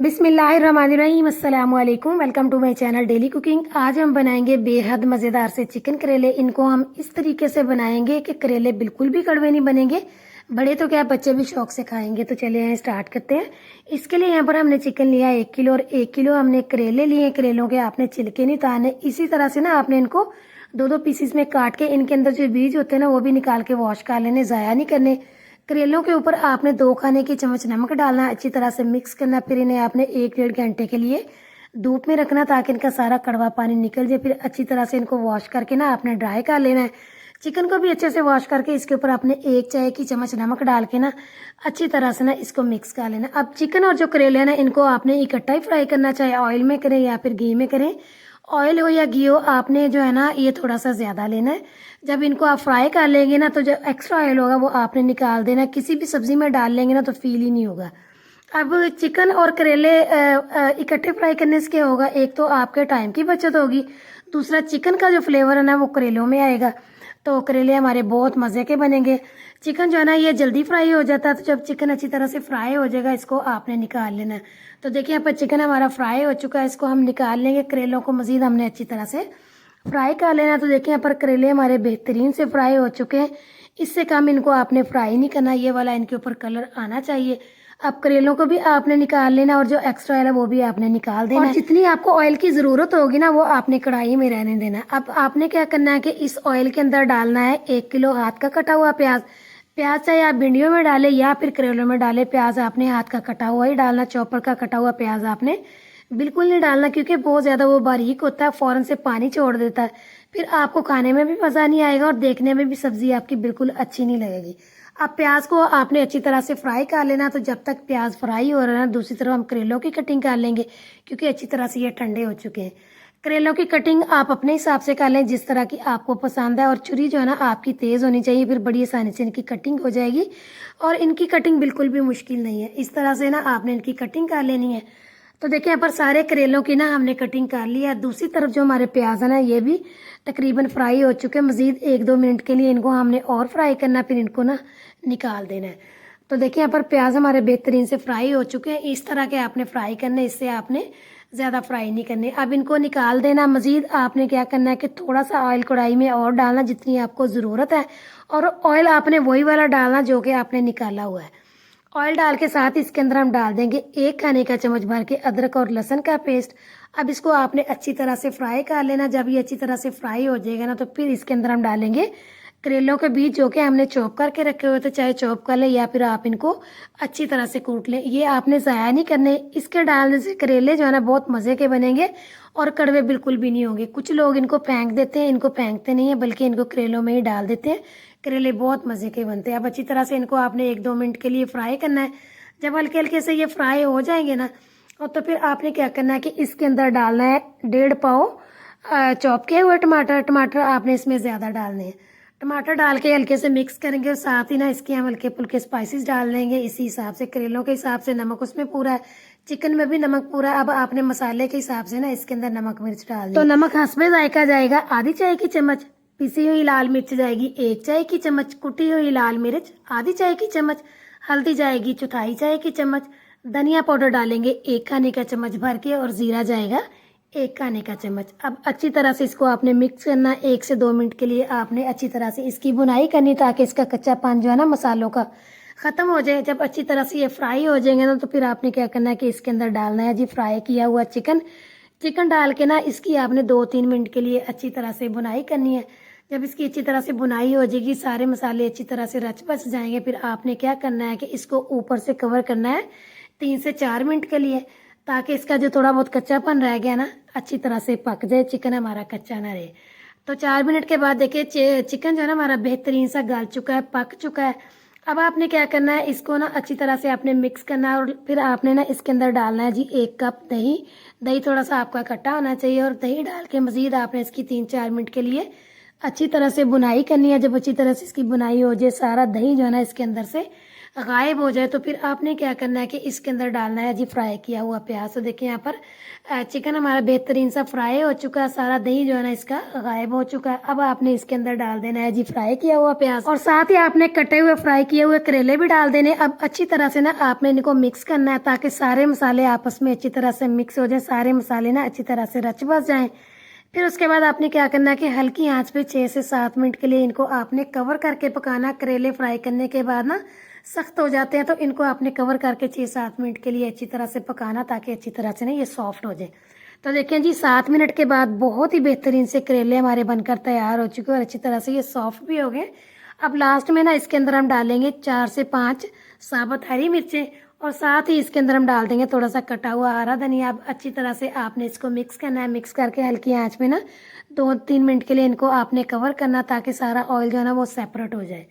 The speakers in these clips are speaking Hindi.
बिस्मिल्लाहिर्रहमानिर्रहीम, अस्सलाम वालेकुम। Welcome to my channel daily cooking. आज हम बनाएंगे बेहद मज़ेदार से चिकन करेले। इनको हम इस तरीके से बनाएंगे कि करेले बिल्कुल भी कड़वे नहीं बनेंगे। बड़े तो क्या, बच्चे भी शौक से खाएंगे। तो चलिए यहाँ स्टार्ट करते हैं। इसके लिए यहाँ पर हमने चिकन लिया 1 किलो और 1 किलो हमने करेले लिए। करेलों के आपने छिलके नहीं उतारने। इसी तरह से ना आपने इनको दो दो पीसीस में काट के इनके अंदर जो बीज होते हैं ना वो भी निकाल के वॉश कर लेने, ज़ाया नहीं करने। करेलों के ऊपर आपने 2 खाने की चम्मच नमक डालना है, अच्छी तरह से मिक्स करना। फिर इन्हें आपने 1-1.5 घंटे के लिए धूप में रखना ताकि इनका सारा कड़वा पानी निकल जाए। फिर अच्छी तरह से इनको वॉश करके ना आपने ड्राई कर लेना है। चिकन को भी अच्छे से वॉश करके इसके ऊपर आपने 1 चाय की चम्मच नमक डाल के ना अच्छी तरह से ना इसको मिक्स कर लेना। अब चिकन और जो करेले हैं ना इनको आपने इकट्ठा ही फ्राई करना, चाहे ऑयल में करें या फिर घी में करें। ऑयल हो या घी हो, आपने जो है ना ये थोड़ा सा ज़्यादा लेना है। जब इनको आप फ्राई कर लेंगे ना तो जो एक्स्ट्रा ऑयल होगा वो आपने निकाल देना। किसी भी सब्जी में डाल लेंगे ना तो फील ही नहीं होगा। अब चिकन और करेले इकट्ठे फ्राई करने से क्या होगा, एक तो आपके टाइम की बचत होगी, दूसरा चिकन का जो फ्लेवर है ना वो करेलों में आएगा। तो करेले हमारे बहुत मज़े के बनेंगे। चिकन जो है ना ये जल्दी फ्राई हो जाता है। तो जब चिकन अच्छी तरह से फ्राई हो जाएगा इसको आपने निकाल लेना है। तो देखिए यहाँ पर चिकन हमारा फ्राई हो चुका है, इसको हम निकाल लेंगे। करेलों को मज़ीद हमने अच्छी तरह से फ्राई कर लेना। तो देखिए यहाँ पर करेले हमारे बेहतरीन से फ्राई हो चुके हैं। इससे कम इनको आपने फ्राई नहीं करना, ये वाला इनके ऊपर कलर आना चाहिए। अब करेलों को भी आपने निकाल लेना और जो एक्स्ट्रा ऑयल है वो भी आपने निकाल देना। और जितनी आपको ऑयल की ज़रूरत होगी ना वो आपने कढ़ाई में रहने देना है। अब आपने क्या करना है कि इस ऑयल के अंदर डालना है 1 किलो हाथ का कटा हुआ प्याज। प्याज चाहे आप भिंडियों में डालें या फिर करेलों में डालें, प्याज आपने हाथ का कटा हुआ ही डालना। चॉपर का कटा हुआ प्याज आपने बिल्कुल नहीं डालना क्योंकि बहुत ज़्यादा वो बारीक होता है, फ़ौरन से पानी छोड़ देता है। फिर आपको खाने में भी मज़ा नहीं आएगा और देखने में भी सब्ज़ी आपकी बिल्कुल अच्छी नहीं लगेगी। अब प्याज को आपने अच्छी तरह से फ्राई कर लेना। तो जब तक प्याज फ्राई हो रहा है ना दूसरी तरफ हम करेलों की कटिंग कर लेंगे क्योंकि अच्छी तरह से ये ठंडे हो चुके हैं। करेलों की कटिंग आप अपने हिसाब से कर लें जिस तरह की आपको पसंद है। और छुरी जो है ना आपकी तेज़ होनी चाहिए, फिर बड़ी आसानी से इनकी कटिंग हो जाएगी। और इनकी कटिंग बिल्कुल भी मुश्किल नहीं है। इस तरह से ना आपने इनकी कटिंग कर लेनी है। तो देखिए यहाँ पर सारे करेलों की ना हमने कटिंग कर ली है। दूसरी तरफ जो हमारे प्याज है ना ये भी तकरीबन फ्राई हो चुके हैं। मज़ीद 1-2 मिनट के लिए इनको हमने और फ्राई करना, फिर इनको ना निकाल देना है। तो देखिए यहाँ पर प्याज हमारे बेहतरीन से फ्राई हो चुके हैं। इस तरह के आपने फ्राई करने, इससे आपने ज़्यादा फ्राई नहीं करने। अब इनको निकाल देना। मज़ीद आपने क्या करना है कि थोड़ा सा ऑयल कढ़ाई में और डालना जितनी आपको ज़रूरत है। और ऑयल आपने वही वाला डालना जो कि आपने निकाला हुआ है। ऑयल डाल के साथ इसके अंदर हम डाल देंगे 1 खाने का चम्मच भर के अदरक और लहसुन का पेस्ट। अब इसको आपने अच्छी तरह से फ्राई कर लेना। जब ये अच्छी तरह से फ्राई हो जाएगा ना तो फिर इसके अंदर हम डालेंगे करेलों के बीज जो कि हमने चॉप करके रखे हुए थे। चाहे चॉप कर ले या फिर आप इनको अच्छी तरह से कूट लें, ये आपने ज़ाया नहीं करने। इसके डालने से करेले जो है ना बहुत मज़े के बनेंगे और कड़वे बिल्कुल भी नहीं होंगे। कुछ लोग इनको फेंक देते हैं, इनको फेंकते नहीं है बल्कि इनको करेलों में ही डाल देते हैं। करेले बहुत मज़े के बनते हैं। अब अच्छी तरह से इनको आपने 1-2 मिनट के लिए फ्राई करना है। जब हल्के हल्के से ये फ्राई हो जाएंगे ना और तो फिर आपने क्या करना है कि इसके अंदर डालना है 1.5 पाव चॉप किए हुए टमाटर। टमाटर आपने इसमें ज़्यादा डालने हैं। टमाटर डाल के हल्के से मिक्स करेंगे और साथ ही ना इसके हम हल्के फुल्के स्पाइसेस डाल देंगे इसी हिसाब से। करेलों के हिसाब से नमक उसमें पूरा है, चिकन में भी नमक पूरा। अब आपने मसाले के हिसाब से ना इसके अंदर नमक मिर्च डाल तो नमक हस्बे जायका जाएगा। आधी चाय की चम्मच पिसी हुई लाल मिर्च जाएगी, 1 चाय की चम्मच कुटी हुई लाल मिर्च, आधी चाय की चम्मच हल्दी जाएगी, चौथाई चाय की चम्मच धनिया पाउडर डालेंगे 1 खाने का चम्मच भर के और ज़ीरा जाएगा 1 खाने का चम्मच। अब अच्छी तरह से इसको आपने मिक्स करना। 1 से 2 मिनट के लिए आपने अच्छी तरह से इसकी भुनाई करनी ताकि इसका कच्चापन जो है ना मसालों का ख़त्म हो जाए। जब अच्छी तरह से ये फ्राई हो जाएंगे ना तो फिर आपने क्या करना है कि इसके अंदर डालना है जी फ्राई किया हुआ चिकन। चिकन डाल के ना इसकी आपने 2-3 मिनट के लिए अच्छी तरह से भुनाई करनी है। जब इसकी अच्छी तरह से भुनाई हो जाएगी, सारे मसाले अच्छी तरह से रच बच जाएंगे, फिर आपने क्या करना है कि इसको ऊपर से कवर करना है 3 से 4 मिनट के लिए ताकि इसका जो थोड़ा बहुत कच्चापन रह गया ना अच्छी तरह से पक जाए, चिकन हमारा कच्चा ना रहे। तो 4 मिनट के बाद देखिए चिकन जो है ना हमारा बेहतरीन सा गल चुका है, पक चुका है। अब आपने क्या करना है इसको ना अच्छी तरह से आपने मिक्स करना है और फिर आपने ना इसके अंदर डालना है जी 1 कप दही। दही थोड़ा सा आपका खट्टा होना चाहिए और दही डाल के मज़ीद आपने इसकी 3-4 मिनट के लिए अच्छी तरह से बुनाई करनी है। जब अच्छी तरह से इसकी बुनाई हो जाए, सारा दही जो है ना इसके अंदर से गायब हो जाए तो फिर आपने क्या करना है कि इसके अंदर डालना है जी फ्राई किया हुआ प्याज। तो देखिए यहाँ पर चिकन हमारा बेहतरीन सा फ्राई हो चुका है, सारा दही जो है ना इसका गायब हो चुका है। अब आपने इसके अंदर डाल देना है जी फ्राई किया हुआ प्याज, और साथ ही आपने कटे हुए फ्राई किए हुए करेले भी डाल देने। अब अच्छी तरह से ना आपने इनको मिक्स करना है ताकि सारे मसाले आपस में अच्छी तरह से मिक्स हो जाए, सारे मसाले ना अच्छी तरह से रच बस जाएं। फिर उसके बाद आपने क्या करना है कि हल्की आंच पे 6 से 7 मिनट के लिए इनको आपने कवर करके पकाना। करेले फ्राई करने के बाद ना सख्त हो जाते हैं, तो इनको आपने कवर करके 6-7 मिनट के लिए अच्छी तरह से पकाना ताकि अच्छी तरह से ना ये सॉफ्ट हो जाए। तो देखिए जी 7 मिनट के बाद बहुत ही बेहतरीन से करेले हमारे बनकर तैयार हो चुके हैं और अच्छी तरह से ये सॉफ्ट भी हो गए। अब लास्ट में ना इसके अंदर हम डालेंगे 4 से 5 साबुत हरी मिर्चें, और साथ ही इसके अंदर हम डाल देंगे थोड़ा सा कटा हुआ हरा धनिया। अब अच्छी तरह से आपने इसको मिक्स करना है, मिक्स करके हल्की आंच में ना 2-3 मिनट के लिए इनको आपने कवर करना ताकि सारा ऑयल जो है ना वो सेपरेट हो जाए।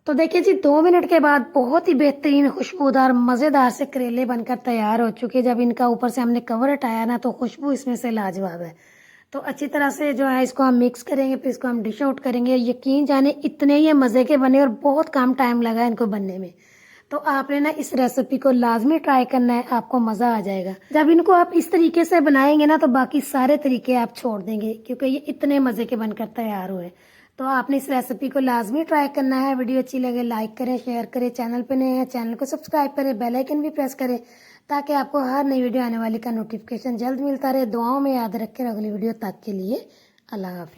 तो देखिए जी 2 मिनट के बाद बहुत ही बेहतरीन खुशबूदार मज़ेदार से करेले बनकर तैयार हो चुके हैं। जब इनका ऊपर से हमने कवर हटाया ना तो खुशबू इसमें से लाजवाब है। तो अच्छी तरह से जो है इसको हम मिक्स करेंगे, फिर इसको हम डिश आउट करेंगे। यकीन जाने इतने ही मज़े के बने और बहुत कम टाइम लगा इनको बनने में। तो आपने ना इस रेसिपी को लाजमी ट्राई करना है, आपको मज़ा आ जाएगा। जब इनको आप इस तरीके से बनाएंगे ना तो बाकी सारे तरीके आप छोड़ देंगे क्योंकि ये इतने मज़े के बनकर तैयार हुए। तो आपने इस रेसिपी को लाजमी ट्राई करना है। वीडियो अच्छी लगे लाइक करें, शेयर करें, चैनल पे नए हैं चैनल को सब्सक्राइब करें, बेल आइकन भी प्रेस करें ताकि आपको हर नई वीडियो आने वाली का नोटिफिकेशन जल्द मिलता रहे। दुआओं में याद रखें। अगली वीडियो तक के लिए अल्लाह हाफिज़।